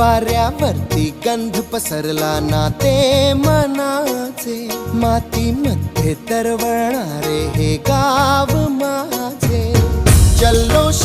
वाऱ्यावरती गंध पसरला ना ते मनाचे, मातीमध्ये तरवळणारे हे गाव माझे. जल्लोष